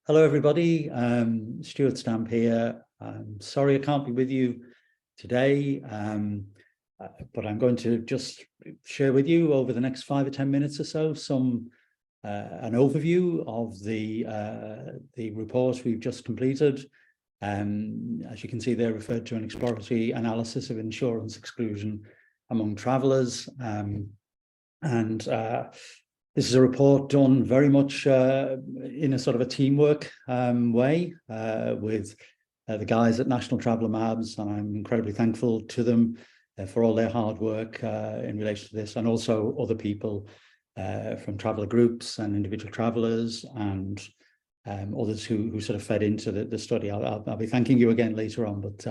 Hello, everybody. Stuart Stamp here. Sorry I can't be with you today, but I'm going to just share with you over the next 5 or 10 minutes or so an overview of the report we've just completed. As you can see, they're referred to an exploratory analysis of insurance exclusion among travellers, this is a report done very much in a sort of a teamwork way with the guys at National Traveller MABS, and I'm incredibly thankful to them for all their hard work in relation to this, and also other people from traveller groups and individual travellers and others who sort of fed into the study. I'll be thanking you again later on, but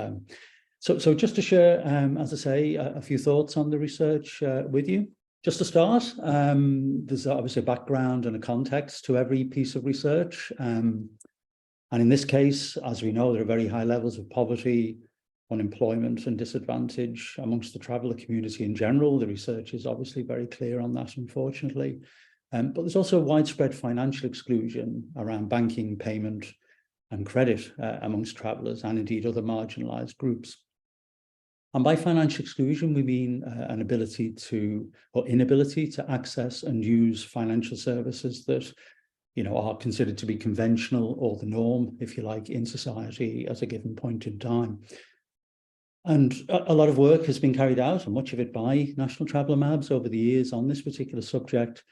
so just to share, as I say, a few thoughts on the research with you. Just to start, there's obviously a background and a context to every piece of research. And in this case, as we know, there are very high levels of poverty, unemployment and disadvantage amongst the traveller community in general. The research is obviously very clear on that, unfortunately. But there's also widespread financial exclusion around banking, payment and credit amongst travellers and indeed other marginalised groups. And by financial exclusion, we mean an ability to, or inability to access and use financial services that, are considered to be conventional or the norm, if you like, in society at a given point in time. And a lot of work has been carried out, and much of it by National Traveller MABS over the years on this particular subject.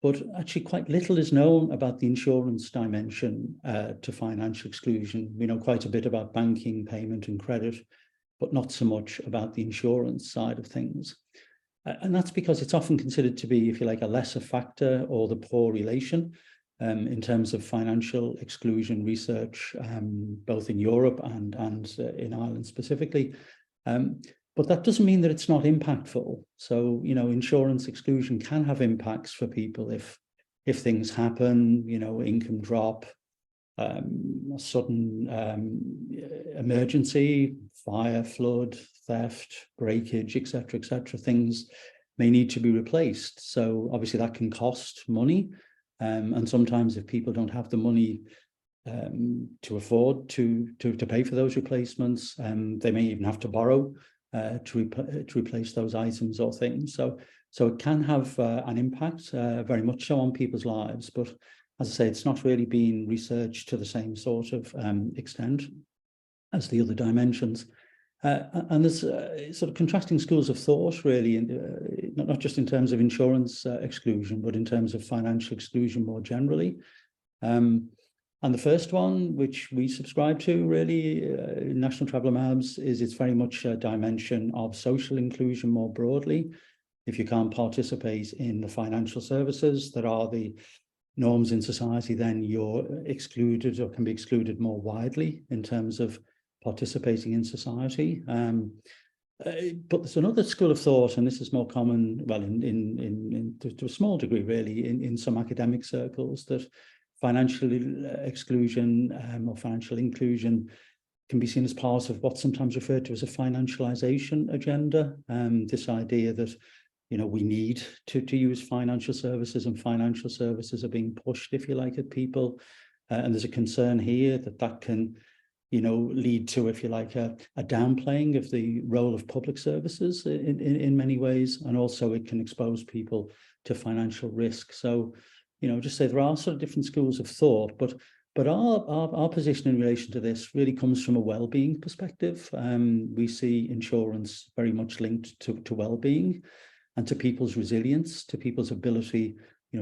But actually quite little is known about the insurance dimension to financial exclusion. We know quite a bit about banking, payment and credit, but not so much about the insurance side of things. And that's because it's often considered to be, if you like, a lesser factor or the poor relation in terms of financial exclusion research, both in Europe and in Ireland specifically. But that doesn't mean that it's not impactful. So, insurance exclusion can have impacts for people if things happen, income drop, a sudden emergency, fire, flood, theft, breakage, etc., things may need to be replaced. So obviously that can cost money, and sometimes if people don't have the money to afford to pay for those replacements, they may even have to borrow to replace those items or things. So it can have an impact, very much so, on people's lives, but as I say, it's not really been researched to the same sort of extent as the other dimensions. And there's sort of contrasting schools of thought, really, not just in terms of insurance exclusion, but in terms of financial exclusion more generally. And the first one, which we subscribe to, really, National Traveller MABS, is it's very much a dimension of social inclusion more broadly. If you can't participate in the financial services that are the norms in society, then you're excluded or can be excluded more widely in terms of participating in society. But there's another school of thought, and this is more common, well, to a small degree, really, in some academic circles, that financial exclusion or financial inclusion can be seen as part of what's sometimes referred to as a financialization agenda. This idea that we need to use financial services, and financial services are being pushed, if you like, at people. And there's a concern here that can, lead to, if you like, a downplaying of the role of public services in many ways. And also it can expose people to financial risk. So, just say there are sort of different schools of thought, but our position in relation to this really comes from a well-being perspective. We see insurance very much linked to well-being and to people's resilience, to people's ability,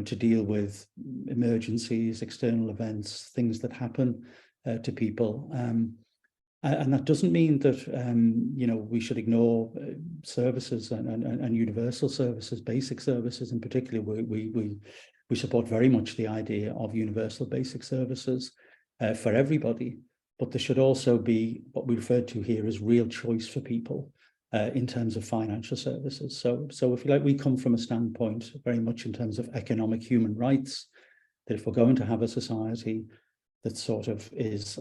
to deal with emergencies, external events, things that happen to people. And that doesn't mean that, we should ignore services and universal services, basic services in particular. We support very much the idea of universal basic services for everybody, but there should also be what we refer to here as real choice for people. In terms of financial services. So if you like, we come from a standpoint very much in terms of economic human rights, that if we're going to have a society that sort of is,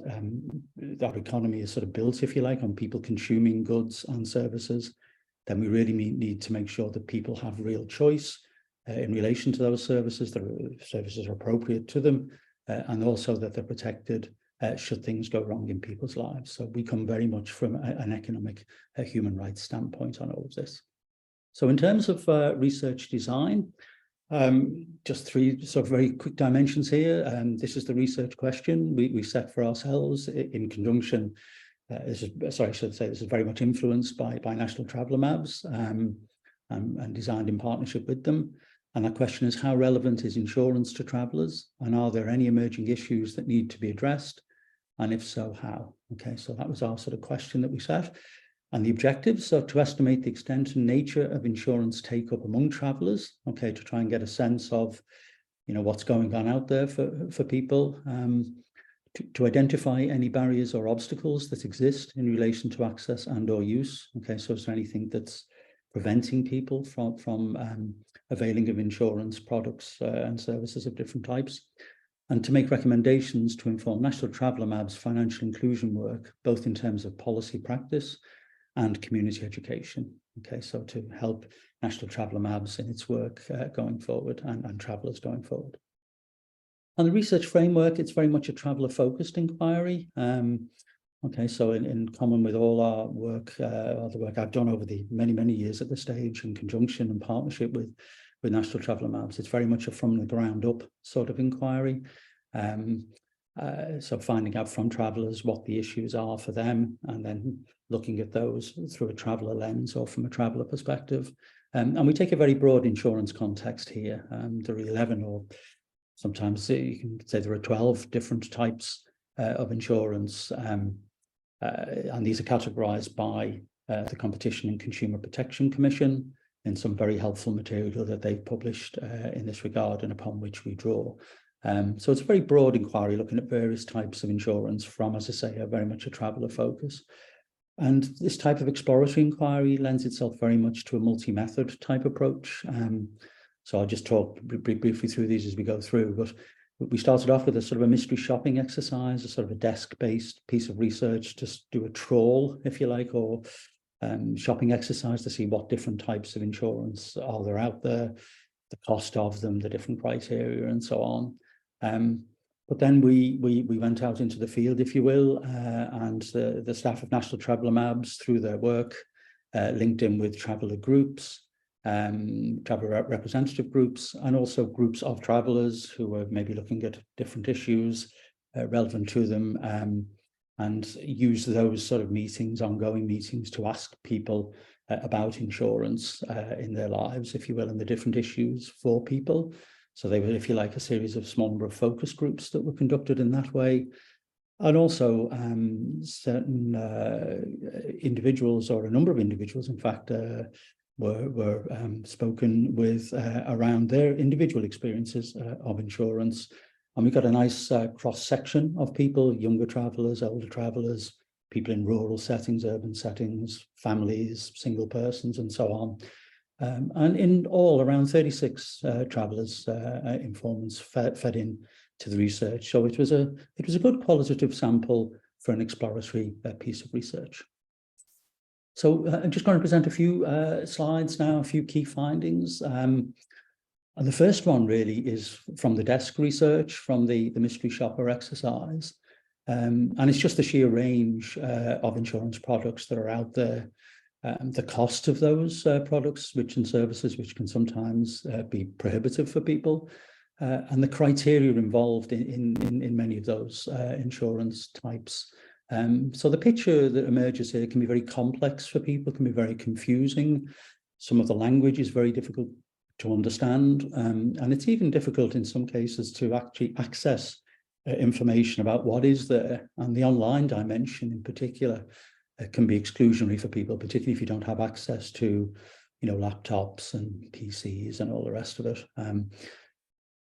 our economy is sort of built, if you like, on people consuming goods and services, then we really need to make sure that people have real choice in relation to those services. The services are appropriate to them, and also that they're protected should things go wrong in people's lives. So we come very much from an economic human rights standpoint on all of this. So in terms of research design, just three sort of very quick dimensions here. This is the research question we set for ourselves in conjunction. This is very much influenced by National Traveller MABS and designed in partnership with them. And that question is, how relevant is insurance to travellers? And are there any emerging issues that need to be addressed? And if so, how? Okay, so that was our sort of question that we set. And the objectives are to estimate the extent and nature of insurance take-up among travellers, okay, to try and get a sense of, what's going on out there for people, to identify any barriers or obstacles that exist in relation to access and or use. Okay, so is there anything that's preventing people from availing of insurance products and services of different types? And to make recommendations to inform National Traveller MABS financial inclusion work, both in terms of policy practice and community education. Okay, so to help National Traveller MABS in its work going forward and travellers going forward. And the research framework, it's very much a traveller-focused inquiry. Okay, so in common with all our work, the work I've done over the many years at this stage in conjunction and partnership with National Traveller MABS, it's very much a from the ground up sort of inquiry. So finding out from travellers what the issues are for them, and then looking at those through a traveller lens or from a traveller perspective. And we take a very broad insurance context here. There are 11, or sometimes you can say there are 12 different types of insurance. And these are categorised by the Competition and Consumer Protection Commission in some very helpful material that they've published in this regard and upon which we draw. So it's a very broad inquiry looking at various types of insurance from, as I say, very much a traveller focus. And this type of exploratory inquiry lends itself very much to a multi-method type approach. So I'll just talk briefly through these as we go through, but we started off with a sort of a mystery shopping exercise, a sort of a desk-based piece of research, just do a trawl, if you like, or shopping exercise to see what different types of insurance are there out there, the cost of them, the different criteria, and so on. But then we went out into the field, if you will, and the staff of National Traveller MABS, through their work, linked in with traveller groups, traveller representative groups, and also groups of travellers who are maybe looking at different issues relevant to them, and use those sort of meetings, ongoing meetings, to ask people about insurance in their lives, if you will, and the different issues for people. So they were, if you like, a series of small number of focus groups that were conducted in that way. And also certain individuals, or a number of individuals, in fact, were spoken with around their individual experiences of insurance. And we got a nice cross-section of people, younger travellers, older travellers, people in rural settings, urban settings, families, single persons, and so on. And in all, around 36 travellers, informants fed in to the research. So it was a good qualitative sample for an exploratory piece of research. So I'm just going to present a few slides now, a few key findings. And the first one really is from the desk research, from the mystery shopper exercise. And it's just the sheer range of insurance products that are out there. The cost of those products, and services, which can sometimes be prohibitive for people, and the criteria involved in many of those insurance types. So the picture that emerges here can be very complex for people, can be very confusing. Some of the language is very difficult to understand, and it's even difficult in some cases to actually access information about what is there, and the online dimension in particular can be exclusionary for people, particularly if you don't have access to, laptops and PCs and all the rest of it.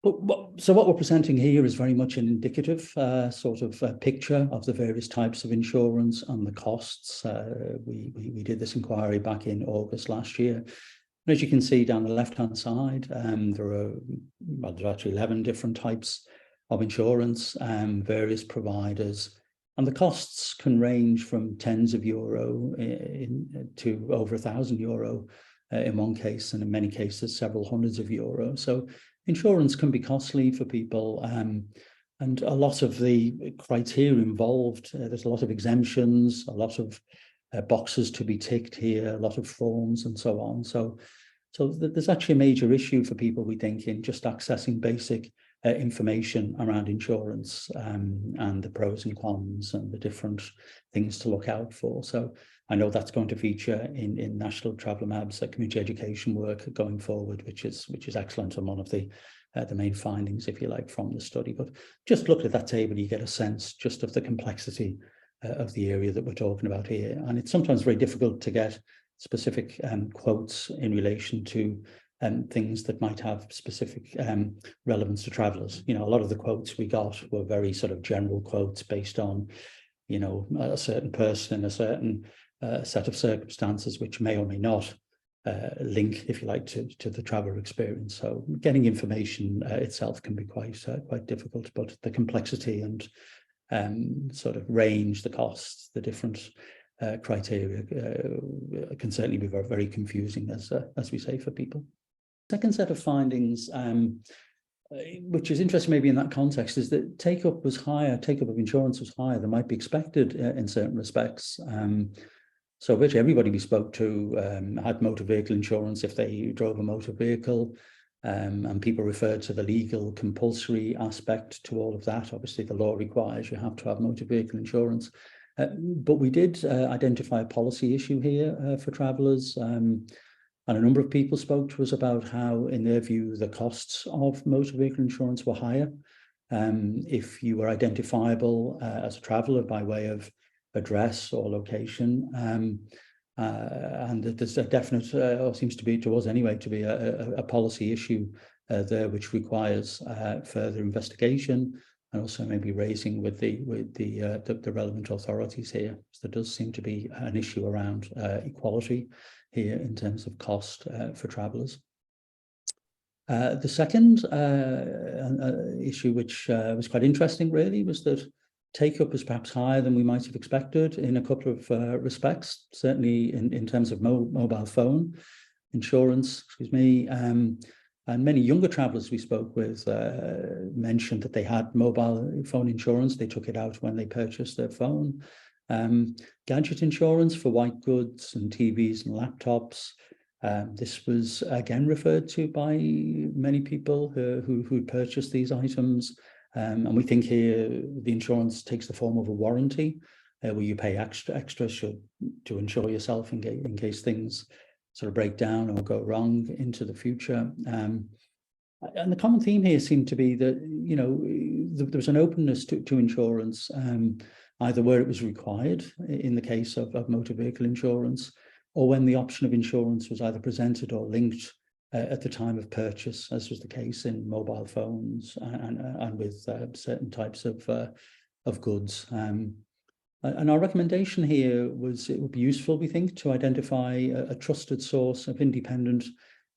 So what we're presenting here is very much an indicative sort of picture of the various types of insurance and the costs. We did this inquiry back in August last year. And as you can see down the left-hand side, there are actually 11 different types of insurance, various providers. And the costs can range from tens of euro to over €1,000 in one case, and in many cases, several hundreds of euros. So insurance can be costly for people. And a lot of the criteria involved, there's a lot of exemptions, a lot of boxes to be ticked here, a lot of forms and so on. So there's actually a major issue for people, we think, in just accessing basic information around insurance and the pros and cons and the different things to look out for. So I know that's going to feature in National Traveller MABS community education work going forward, which is excellent, and one of the main findings, if you like, from the study. But just look at that table, you get a sense just of the complexity of the area that we're talking about here. And it's sometimes very difficult to get specific quotes in relation to things that might have specific relevance to travellers. You know, a lot of the quotes we got were very sort of general quotes based on, you know, a certain person in a certain set of circumstances, which may or may not link, if you like, to the traveller experience. So getting information itself can be quite difficult, but the complexity and sort of range, the costs, the different criteria can certainly be very, very confusing, as we say, for people. Second set of findings, which is interesting maybe in that context, is that take-up was higher, take-up of insurance was higher than might be expected in certain respects. So virtually everybody we spoke to had motor vehicle insurance if they drove a motor vehicle, and people referred to the legal compulsory aspect to all of that. Obviously, the law requires you have to have motor vehicle insurance. But we did identify a policy issue here for travellers, and a number of people spoke to us about how, in their view, the costs of motor vehicle insurance were higher if you were identifiable as a traveller by way of address or location, and there's a definite, or seems to be to us anyway, to be a policy issue there, which requires further investigation and also maybe raising with the relevant authorities here. So there does seem to be an issue around equality here in terms of cost for travellers. The second issue, which was quite interesting really, was that take-up was perhaps higher than we might have expected in a couple of respects, certainly in terms of mobile phone insurance, and many younger travellers we spoke with mentioned that they had mobile phone insurance. They took it out when they purchased their phone. Gadget insurance for white goods and TVs and laptops. This was again referred to by many people who purchased these items. And we think here the insurance takes the form of a warranty where you pay extra to insure yourself in case things sort of break down or go wrong into the future. And the common theme here seemed to be that, you know, there was an openness to insurance, either where it was required in the case of motor vehicle insurance, or when the option of insurance was either presented or linked at the time of purchase, as was the case in mobile phones and with certain types of goods. And our recommendation here was it would be useful, we think, to identify a trusted source of independent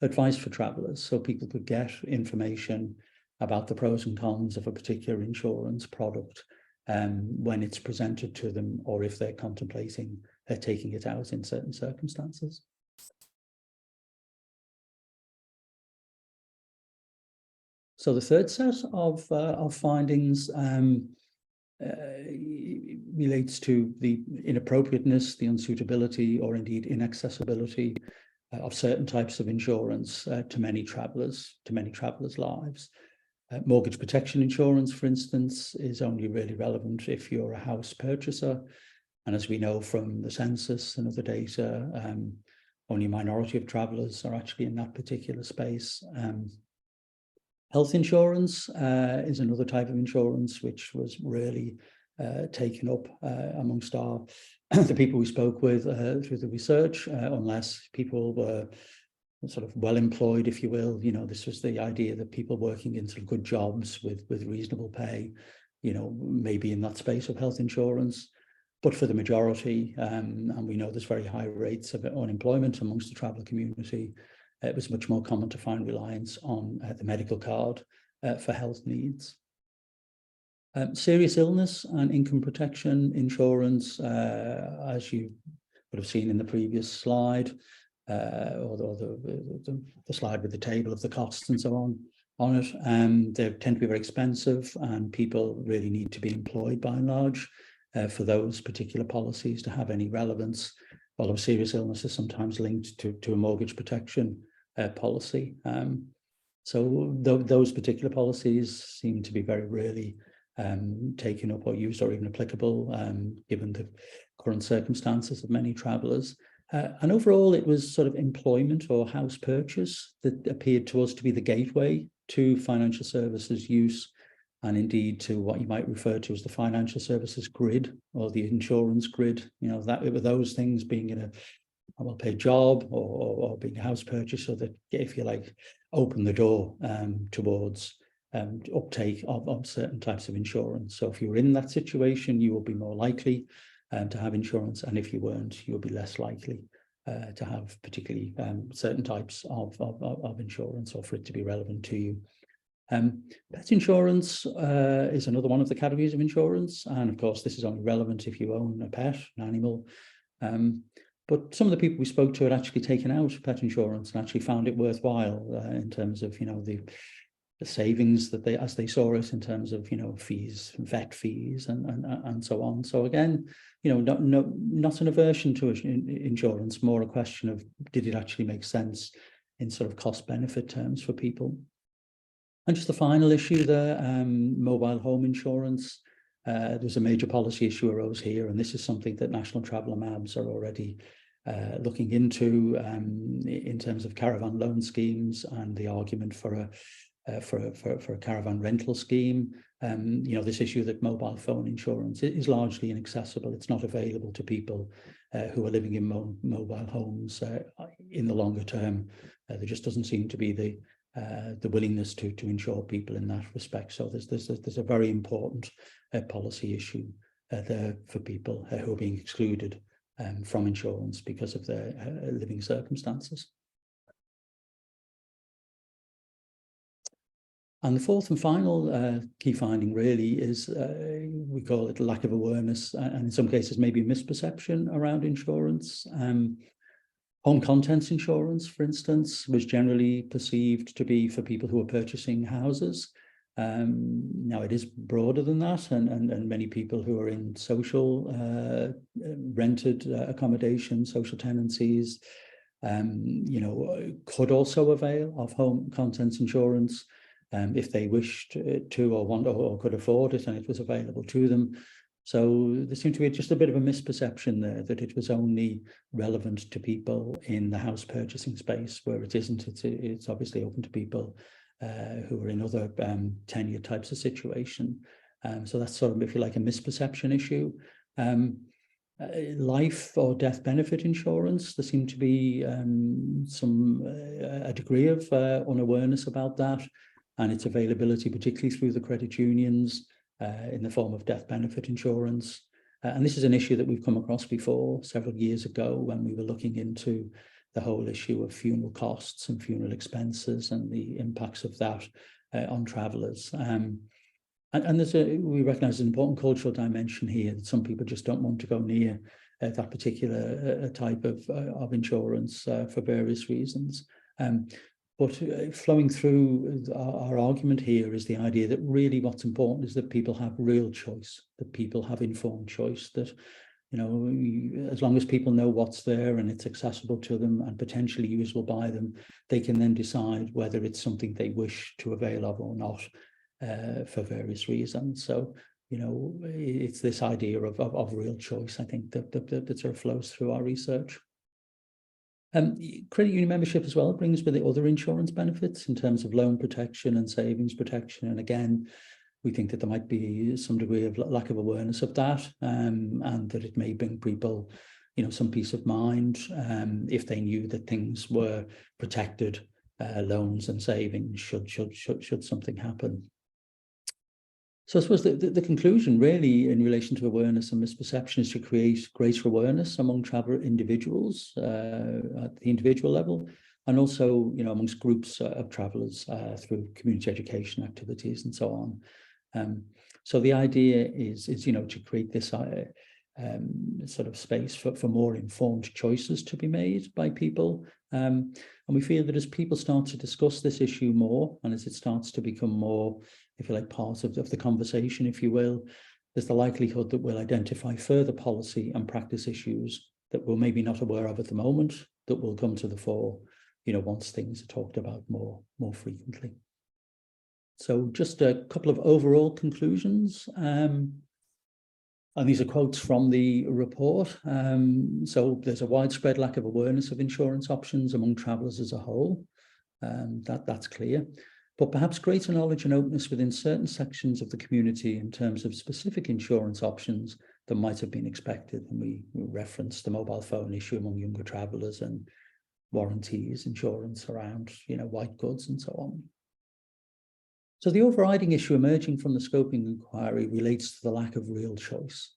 advice for travellers, so people could get information about the pros and cons of a particular insurance product when it's presented to them, or if they're contemplating taking it out in certain circumstances. So the third set of findings relates to the inappropriateness, the unsuitability, or indeed inaccessibility of certain types of insurance to many travellers' lives. Mortgage protection insurance, for instance, is only really relevant if you're a house purchaser. And as we know from the census and other data, only a minority of travellers are actually in that particular space. Health insurance is another type of insurance which was really taken up amongst the people we spoke with through the research, unless people were sort of well employed, if you will. You know, this was the idea that people working in sort of good jobs with reasonable pay, you know, maybe in that space of health insurance. But for the majority, and we know there's very high rates of unemployment amongst the traveller community, it was much more common to find reliance on the medical card for health needs. Serious illness and income protection insurance, as you would have seen in the previous slide, or the slide with the table of the costs and so on. on it. They tend to be very expensive, and people really need to be employed by and large for those particular policies to have any relevance. Although serious illness is sometimes linked to a mortgage protection policy. So those particular policies seem to be very rarely taken up or used or even applicable, given the current circumstances of many travellers. And overall, it was sort of employment or house purchase that appeared to us to be the gateway to financial services use, and indeed to what you might refer to as the financial services grid or the insurance grid. You know, that with those things being in a well-paid job or being a house purchaser that, if you like, open the door towards uptake of certain types of insurance. So if you were in that situation, you will be more likely to have insurance, and if you weren't, you'll be less likely to have particularly certain types of insurance, or for it to be relevant to you. Pet insurance is another one of the categories of insurance, and of course this is only relevant if you own a pet, an animal. But some of the people we spoke to had actually taken out pet insurance and actually found it worthwhile in terms of, you know, the savings that as they saw it, in terms of, you know, fees, vet fees, and so on. So again, you know, not an aversion to insurance, more a question of, did it actually make sense in sort of cost benefit terms for people? And just the final issue there, mobile home insurance. There's a major policy issue arose here, and this is something that National Traveller MABS are already looking into in terms of caravan loan schemes and the argument for a caravan rental scheme. You know, this issue that mobile phone insurance is largely inaccessible. It's not available to people who are living in mobile homes in the longer term. There just doesn't seem to be the willingness to insure people in that respect. So there's a very important policy issue there for people who are being excluded from insurance because of their living circumstances. And the fourth and final key finding really is, we call it lack of awareness, and in some cases maybe misperception around insurance. Home contents insurance, for instance, was generally perceived to be for people who are purchasing houses. Now it is broader than that, and many people who are in social rented accommodation, social tenancies, you know, could also avail of home contents insurance if they wished to or want or could afford it, and it was available to them. So there seemed to be just a bit of a misperception there that it was only relevant to people in the house purchasing space, where it isn't. It's obviously open to people who are in other tenure types of situation. So that's sort of, if you like, a misperception issue. Life or death benefit insurance, there seemed to be a degree of unawareness about that and its availability, particularly through the credit unions, in the form of death benefit insurance. And this is an issue that we've come across before several years ago when we were looking into the whole issue of funeral costs and funeral expenses and the impacts of that on travellers. And we recognise an important cultural dimension here, that some people just don't want to go near that particular type of insurance for various reasons. But flowing through our argument here is the idea that really what's important is that people have real choice, that people have informed choice, that, you know, as long as people know what's there and it's accessible to them and potentially usable by them, they can then decide whether it's something they wish to avail of or not for various reasons. So, you know, it's this idea of real choice, I think, that sort of flows through our research. Credit union membership as well brings with it other insurance benefits in terms of loan protection and savings protection. And again, we think that there might be some degree of lack of awareness of that, and that it may bring people, you know, some peace of mind if they knew that things were protected, loans and savings should something happen. So I suppose the conclusion really in relation to awareness and misperception is to create greater awareness among traveller individuals at the individual level, and also, you know, amongst groups of travellers through community education activities and so on. So the idea is you know, to create this sort of space for more informed choices to be made by people And we feel that as people start to discuss this issue more, and as it starts to become more, if you like, part of the conversation, if you will, there's the likelihood that we'll identify further policy and practice issues that we're maybe not aware of at the moment that will come to the fore, once things are talked about more frequently. So just a couple of overall conclusions. And these are quotes from the report. So there's a widespread lack of awareness of insurance options among travellers as a whole. That's clear. But perhaps greater knowledge and openness within certain sections of the community in terms of specific insurance options that might have been expected. And we referenced the mobile phone issue among younger travellers and warranties, insurance around, white goods and so on. So the overriding issue emerging from the scoping inquiry relates to the lack of real choice.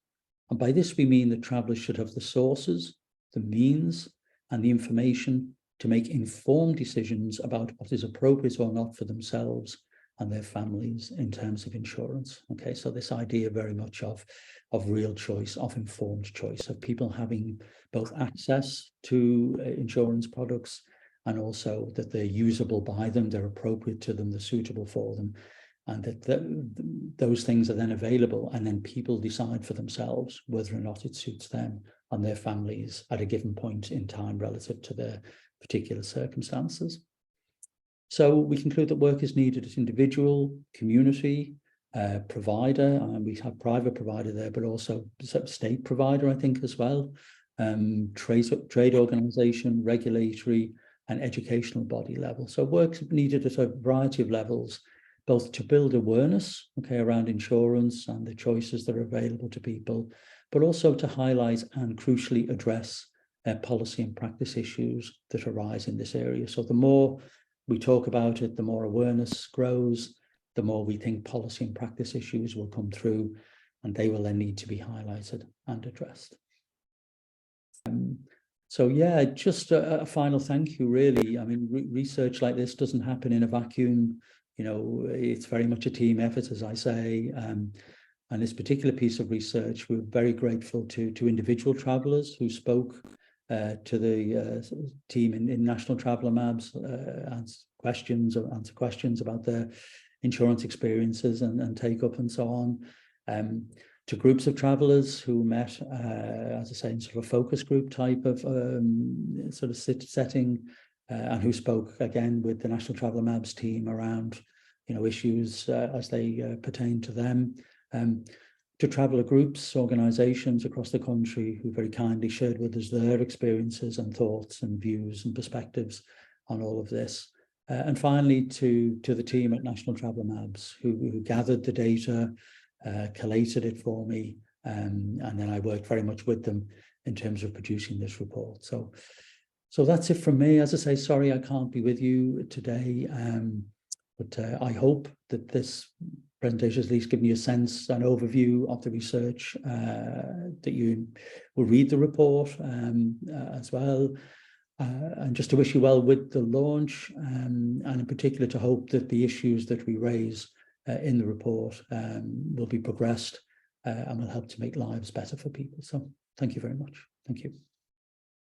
And by this, we mean that travellers should have the sources, the means, and the information to make informed decisions about what is appropriate or not for themselves and their families in terms of insurance. Okay, so this idea very much of real choice, of informed choice, of people having both access to insurance products and also that they're usable by them, they're appropriate to them, they're suitable for them, and that those things are then available, and then people decide for themselves whether or not it suits them and their families at a given point in time relative to their particular circumstances. So we conclude that work is needed at individual, community, provider, and we have private provider there, but also state provider, I think, as well, trade organisation, regulatory, and educational body level. So work's needed at a variety of levels, both to build awareness, around insurance and the choices that are available to people, but also to highlight and crucially address policy and practice issues that arise in this area. So the more we talk about it, the more awareness grows, the more we think policy and practice issues will come through, and they will then need to be highlighted and addressed. So yeah, just a final thank you, really. I mean, research like this doesn't happen in a vacuum. It's very much a team effort, as I say. And this particular piece of research, we're very grateful to individual travellers who spoke to the team in National Traveller MABS, answer questions about their insurance experiences and take-up and so on. To groups of travellers who met, as I say, in sort of a focus group type of sort of setting, and who spoke again with the National Traveller MABS team around, issues as they pertain to them. To traveller groups, organisations across the country who very kindly shared with us their experiences and thoughts and views and perspectives on all of this. And finally, to the team at National Traveller MABS who gathered the data, collated it for me, and then I worked very much with them in terms of producing this report. So that's it from me. As I say, sorry I can't be with you today, but I hope that this presentation has at least given you a sense, an overview of the research, that you will read the report as well. And just to wish you well with the launch, and in particular to hope that the issues that we raise in the report will be progressed and will help to make lives better for people. So thank you very much. Thank you.